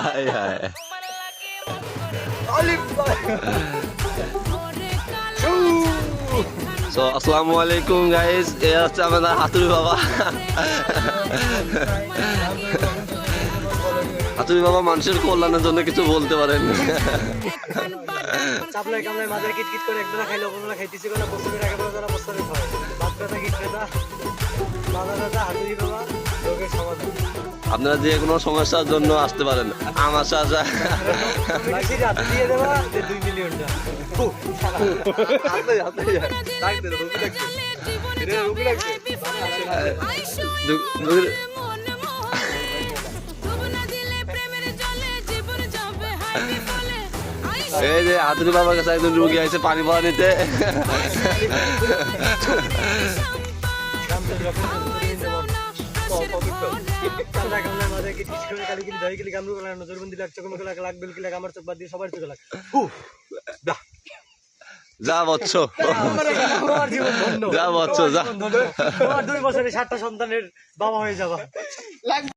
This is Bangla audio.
হায় হায় সো আসসালামু আলাইকুম গাইস, এ হচ্ছে আমাদের হাতুড়ি বাবা। হাতুড়ি বাবা মানুষের কল্যাণের জন্য কিছু বলতে পারেন। চাপলাই কামলাই মাঝে কিটকিট করে একবেলা খাইলে অপরবেলা খাইতেছি কোনো বছরের আগে বেলা যারা বছরে খায় ভাত ব্যথা কিট ব্যথা মাথা ব্যথা হাতুড়ি বাবা রোগের সমাধান। আপনারা যে কোনো সমস্যার জন্য আসতে পারেন আমার সাথে। বাকির হাতে দিয়ে দেবা যে 2 মিলিয়ন টাকা এই যে হাতুড়ি বাবার কাছে একজন রুগী আছে পানি পাওয়া নিতে। যা বৎস, যা বৎস, যা 2 বছরে 7টা সন্তানের বাবা হয়ে যাবা।